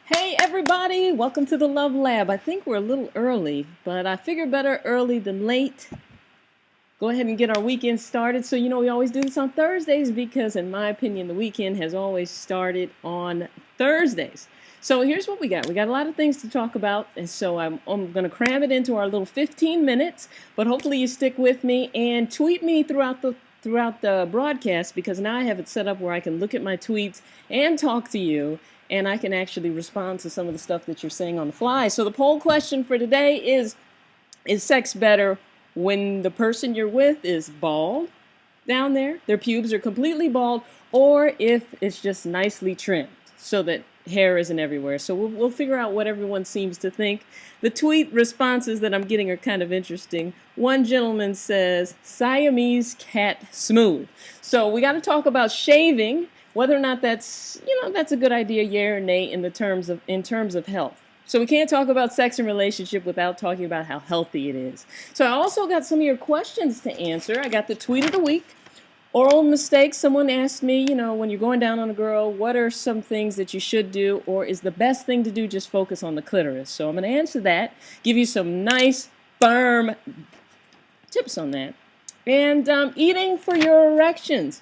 Hey everybody, welcome to the Love Lab. I think we're a little early, but I figure better early than late. Go ahead and get our weekend started. So, we always do this on Thursdays because, in my opinion, the weekend has always started on Thursdays. So, here's what we got. We got a lot of things to talk about, and so I'm going to cram it into our little 15 minutes, but hopefully you stick with me and tweet me throughout the broadcast because now I have it set up where I can look at my tweets and talk to you, and I can actually respond to some of the stuff that you're saying on the fly. So the poll question for today is sex better when the person you're with is bald down there, their pubes are completely bald, or if it's just nicely trimmed so that hair isn't everywhere? So we'll figure out what everyone seems to think. The tweet responses that I'm getting are kind of interesting. One gentleman says, Siamese cat smooth. So we got to talk about shaving, whether or not that's a good idea, yay or nay, in terms of health. So we can't talk about sex and relationship without talking about how healthy it is. So I also got some of your questions to answer. I got the tweet of the week. Oral mistakes. Someone asked me, when you're going down on a girl, what are some things that you should do, or is the best thing to do just focus on the clitoris? So I'm going to answer that, give you some nice, firm tips on that. And eating for your erections.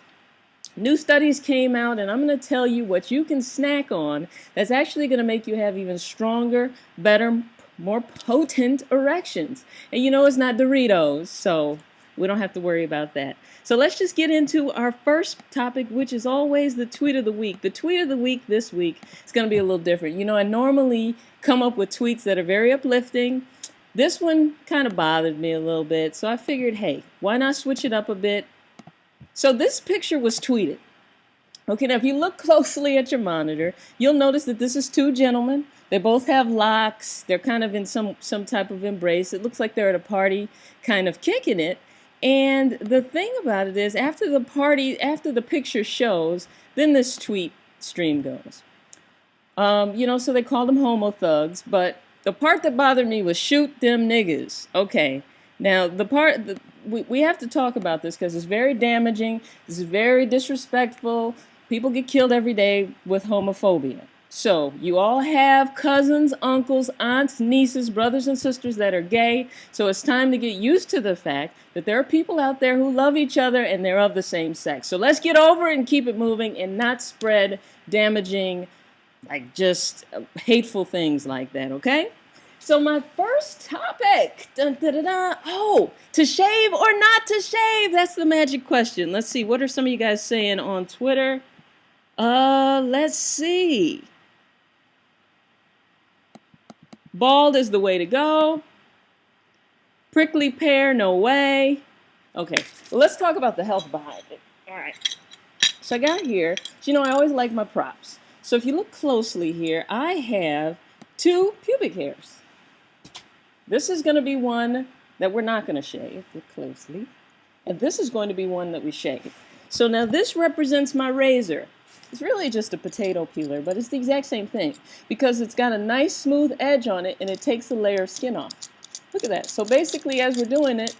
New studies came out, and I'm going to tell you what you can snack on that's actually going to make you have even stronger, better, more potent erections. And it's not Doritos, so we don't have to worry about that. So let's just get into our first topic, which is always the tweet of the week. The tweet of the week this week is going to be a little different. I normally come up with tweets that are very uplifting. This one kind of bothered me a little bit, so I figured, hey, why not switch it up a bit? So this picture was tweeted. Okay, now if you look closely at your monitor, you'll notice that this is two gentlemen. They both have locks. They're kind of in some type of embrace. It looks like they're at a party, kind of kicking it. And the thing about it is, after the picture shows, then this tweet stream goes. So they called them homo thugs, but the part that bothered me was shoot them niggas. Okay, now we have to talk about this because it's very damaging. It's very disrespectful. People get killed every day with homophobia. So you all have cousins, uncles, aunts, nieces, brothers, and sisters that are gay. So it's time to get used to the fact that there are people out there who love each other and they're of the same sex. So let's get over it and keep it moving and not spread damaging, just hateful things like that, okay? So my first topic, to shave or not to shave? That's the magic question. Let's see, what are some of you guys saying on Twitter? Let's see. Bald is the way to go. Prickly pear, no way. Okay, well, let's talk about the health behind it. All right. So I got here, I always like my props. So if you look closely here, I have two pubic hairs. This is going to be one that we're not going to shave. Look closely. And this is going to be one that we shave. So now this represents my razor. It's really just a potato peeler, but it's the exact same thing because it's got a nice smooth edge on it and it takes a layer of skin off. Look at that. So basically, as we're doing it,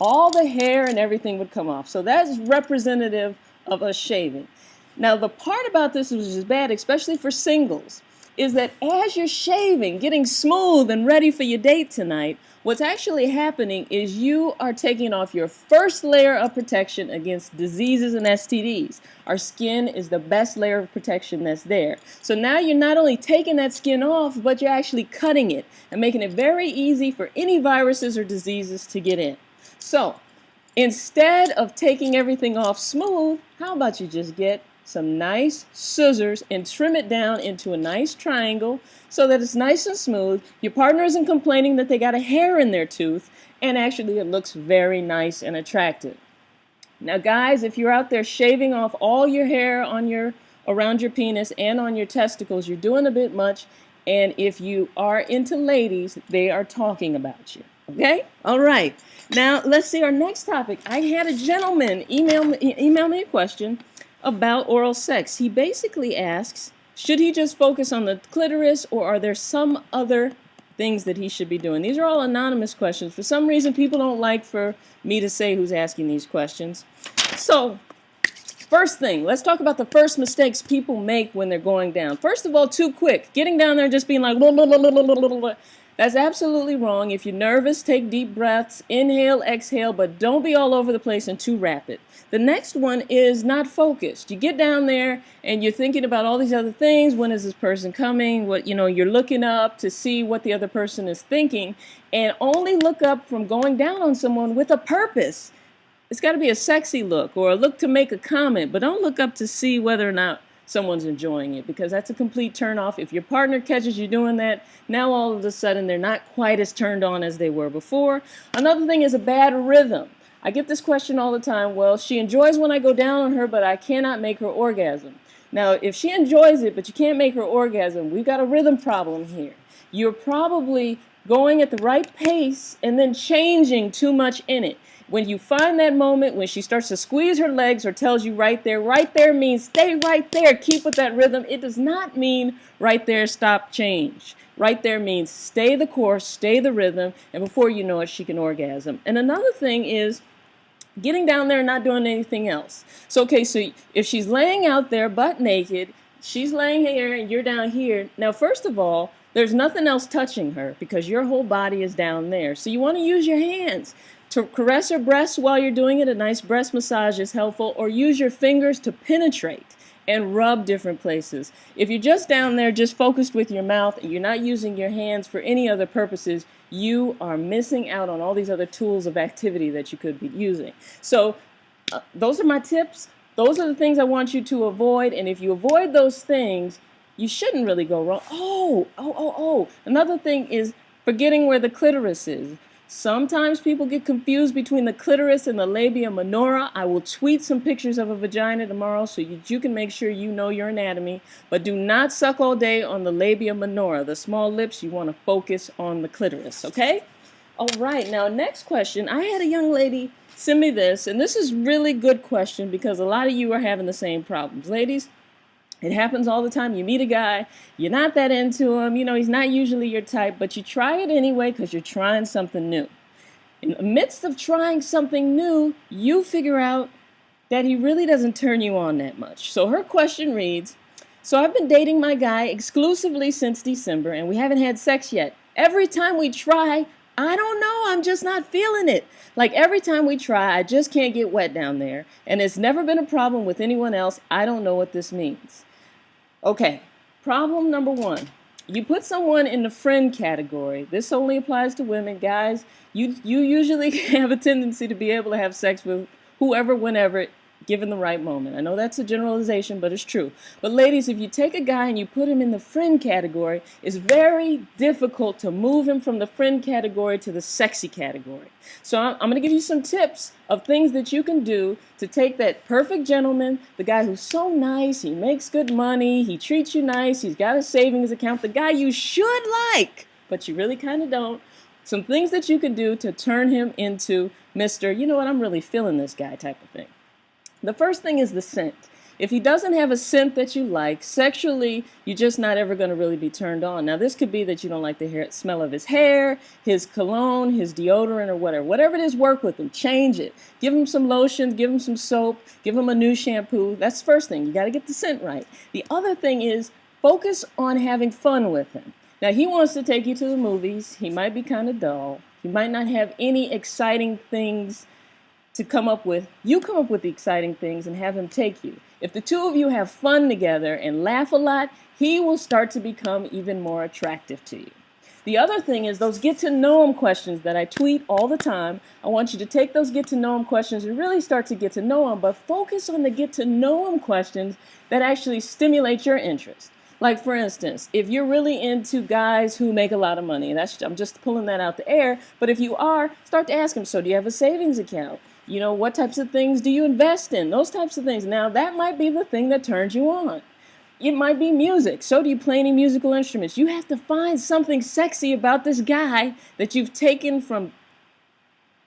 all the hair and everything would come off. So that's representative of us shaving. Now, the part about this which is bad, especially for singles, is that as you're shaving, getting smooth and ready for your date tonight, what's actually happening is you are taking off your first layer of protection against diseases and STDs. Our skin is the best layer of protection that's there. So now you're not only taking that skin off, but you're actually cutting it and making it very easy for any viruses or diseases to get in. So instead of taking everything off smooth, how about you just get some nice scissors and trim it down into a nice triangle so that it's nice and smooth. Your partner isn't complaining that they got a hair in their tooth, and actually it looks very nice and attractive. Now guys, if you're out there shaving off all your hair around your penis and on your testicles, you're doing a bit much, and if you are into ladies, they are talking about you. Okay? All right. Now let's see our next topic. I had a gentleman email me a question about oral sex. He basically asks, should he just focus on the clitoris, or are there some other things that he should be doing? These are all anonymous questions. For some reason, people don't like for me to say who's asking these questions. So First thing, let's talk about the first mistakes people make when they're going down. First of all, too quick. Getting down there and just being like, blah, blah, blah, blah, blah, blah, blah. That's absolutely wrong. If you're nervous, take deep breaths, inhale, exhale, but don't be all over the place and too rapid. The next one is not focused. You get down there and you're thinking about all these other things. When is this person coming? You're looking up to see what the other person is thinking, and only look up from going down on someone with a purpose. It's got to be a sexy look or a look to make a comment, but don't look up to see whether or not someone's enjoying it, because that's a complete turn off. If your partner catches you doing that, now all of a sudden they're not quite as turned on as they were before. Another thing is a bad rhythm. I get this question all the time. Well, she enjoys when I go down on her, but I cannot make her orgasm. Now, if she enjoys it, but you can't make her orgasm, we've got a rhythm problem here. You're probably going at the right pace and then changing too much in it. When you find that moment when she starts to squeeze her legs or tells you right there means stay right there, keep with that rhythm. It does not mean right there, stop, change. Right there means stay the course, stay the rhythm, and before you know it, she can orgasm. And another thing is getting down there and not doing anything else. So if she's laying out there butt naked, she's laying here and you're down here. Now, first of all, there's nothing else touching her because your whole body is down there. So you want to use your hands to caress her breasts while you're doing it. A nice breast massage is helpful, or use your fingers to penetrate and rub different places. If you're just down there, just focused with your mouth, and you're not using your hands for any other purposes, you are missing out on all these other tools of activity that you could be using. So those are my tips. Those are the things I want you to avoid. And if you avoid those things, you shouldn't really go wrong. Another thing is forgetting where the clitoris is. Sometimes people get confused between the clitoris and the labia minora. I will tweet some pictures of a vagina tomorrow so you can make sure you know your anatomy. But do not suck all day on the labia minora, the small lips. You want to focus on the clitoris, okay? All right, now next question. I had a young lady send me this, and this is really good question because a lot of you are having the same problems. Ladies, it happens all the time. You meet a guy, you're not that into him, he's not usually your type, but you try it anyway because you're trying something new. In the midst of trying something new, you figure out that he really doesn't turn you on that much. So her question reads, so I've been dating my guy exclusively since December, and we haven't had sex yet. Every time we try, I don't know, I'm just not feeling it. Like every time we try, I just can't get wet down there, and it's never been a problem with anyone else. I don't know what this means. Okay, problem number one. You put someone in the friend category. This only applies to women. Guys, you usually have a tendency to be able to have sex with whoever, whenever, given the right moment. I know that's a generalization, but it's true. But ladies, if you take a guy and you put him in the friend category, it's very difficult to move him from the friend category to the sexy category. So I'm going to give you some tips of things that you can do to take that perfect gentleman, the guy who's so nice, he makes good money, he treats you nice, he's got a savings account, the guy you should like, but you really kind of don't. Some things that you can do to turn him into Mr. You know what, I'm really feeling this guy type of thing. The first thing is the scent. If he doesn't have a scent that you like, sexually, you're just not ever going to really be turned on. Now, this could be that you don't like the smell of his hair, his cologne, his deodorant, or whatever. Whatever it is, work with him. Change it. Give him some lotion, give him some soap, give him a new shampoo. That's the first thing. You got to get the scent right. The other thing is focus on having fun with him. Now, he wants to take you to the movies. He might be kind of dull. He might not have any exciting things to come up with. You come up with the exciting things and have him take you. If the two of you have fun together and laugh a lot, he will start to become even more attractive to you. The other thing is those get to know him questions that I tweet all the time. I want you to take those get to know him questions and really start to get to know him, but focus on the get to know him questions that actually stimulate your interest. Like, for instance, if you're really into guys who make a lot of money, and I'm just pulling that out the air, but if you are, start to ask him, so do you have a savings account? What types of things do you invest in? Those types of things. Now, that might be the thing that turns you on. It might be music. So do you play any musical instruments? You have to find something sexy about this guy that you've taken from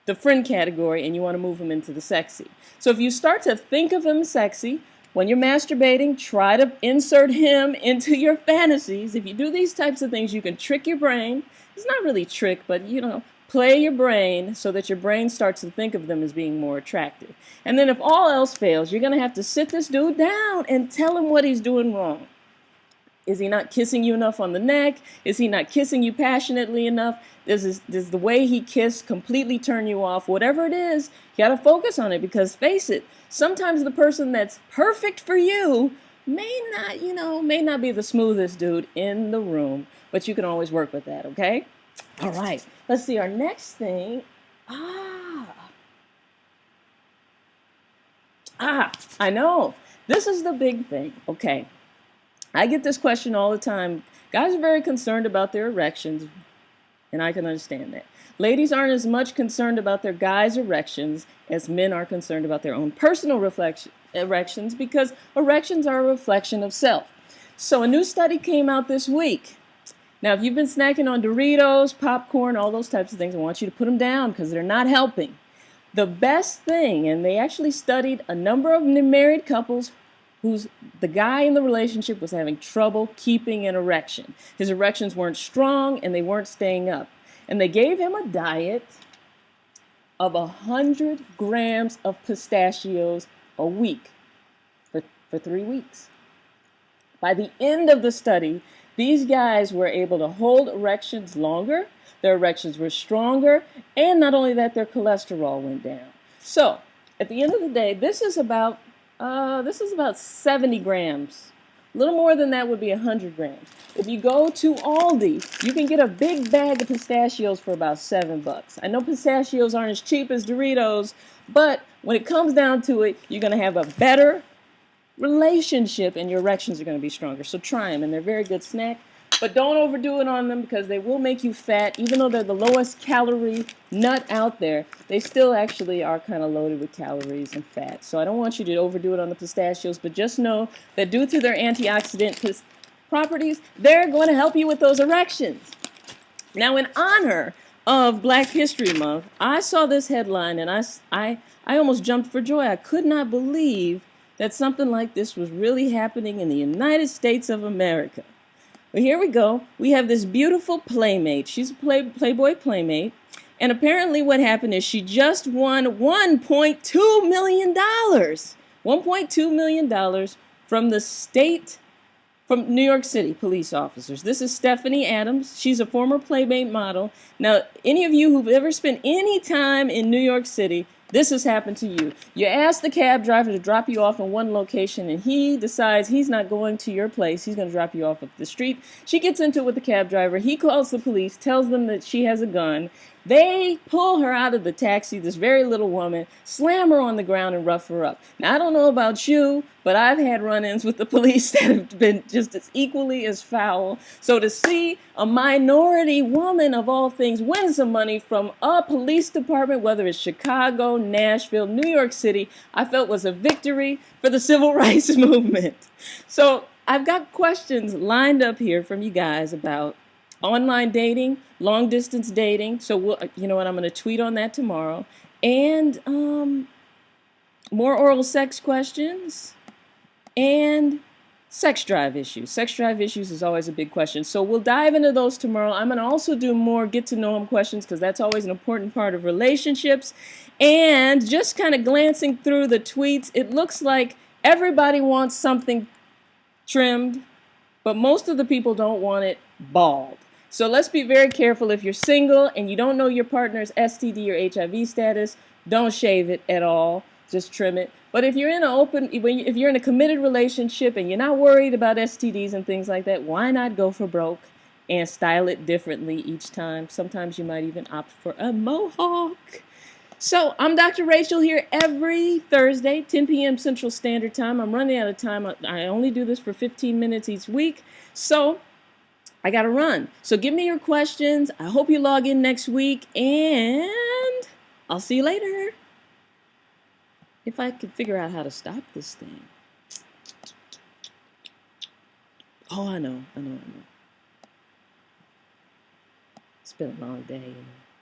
the friend category and you want to move him into the sexy. So if you start to think of him sexy, when you're masturbating, try to insert him into your fantasies. If you do these types of things, you can trick your brain. It's not really trick, but, play your brain so that your brain starts to think of them as being more attractive. And then if all else fails, you're going to have to sit this dude down and tell him what he's doing wrong. Is he not kissing you enough on the neck? Is he not kissing you passionately enough? Does the way he kissed completely turn you off? Whatever it is, you got to focus on it, because face it, sometimes the person that's perfect for you may not be the smoothest dude in the room, but you can always work with that, okay? All right, let's see our next thing. I know. This is the big thing, okay? I get this question all the time. Guys are very concerned about their erections, and I can understand that. Ladies aren't as much concerned about their guys' erections as men are concerned about their own personal erections, because erections are a reflection of self. So a new study came out this week. Now, if you've been snacking on Doritos, popcorn, all those types of things, I want you to put them down because they're not helping. The best thing, and they actually studied a number of married couples the guy in the relationship was having trouble keeping an erection. His erections weren't strong and they weren't staying up. And they gave him a diet of 100 grams of pistachios a week for 3 weeks. By the end of the study, these guys were able to hold erections longer, their erections were stronger, and not only that, their cholesterol went down. So, at the end of the day, this is about 70 grams. A little more than that would be 100 grams. If you go to Aldi, you can get a big bag of pistachios for about $7. I know pistachios aren't as cheap as Doritos, but when it comes down to it, you're going to have a better relationship and your erections are going to be stronger. So try them, and they're a very good snack. But don't overdo it on them because they will make you fat. Even though they're the lowest calorie nut out there, they still actually are kind of loaded with calories and fat. So I don't want you to overdo it on the pistachios, but just know that due to their antioxidant properties, they're going to help you with those erections. Now, in honor of Black History Month, I saw this headline and I almost jumped for joy. I could not believe that something like this was really happening in the United States of America. Well, here we go. We have this beautiful playmate. She's a Playboy playmate. And apparently what happened is she just won $1.2 million. $1.2 million from the state, from New York City police officers. This is Stephanie Adams. She's a former Playmate model. Now, any of you who've ever spent any time in New York City, this has happened to you. You ask the cab driver to drop you off in one location, and he decides he's not going to your place. He's going to drop you off at the street. She gets into it with the cab driver. He calls the police, tells them that she has a gun. They pull her out of the taxi, this very little woman, slam her on the ground and rough her up. Now, I don't know about you, but I've had run-ins with the police that have been just as equally as foul. So to see a minority woman, of all things, win some money from a police department, whether it's Chicago, Nashville, New York City, I felt was a victory for the civil rights movement. So I've got questions lined up here from you guys about online dating, long distance dating. So you know what, I'm going to tweet on that tomorrow. And more oral sex questions and sex drive issues. Sex drive issues is always a big question. So we'll dive into those tomorrow. I'm going to also do more get to know them questions because that's always an important part of relationships. And just kind of glancing through the tweets, it looks like everybody wants something trimmed, but most of the people don't want it bald. So let's be very careful. If you're single and you don't know your partner's STD or HIV status, don't shave it at all. Just trim it. But if you're in if you're in a committed relationship and you're not worried about STDs and things like that, why not go for broke and style it differently each time? Sometimes you might even opt for a mohawk. So I'm Dr. Rachel here every Thursday, 10 p.m. Central Standard Time. I'm running out of time. I only do this for 15 minutes each week. So I got to run. So give me your questions. I hope you log in next week, and I'll see you later. If I could figure out how to stop this thing. Oh, I know. It's been a long day, you know.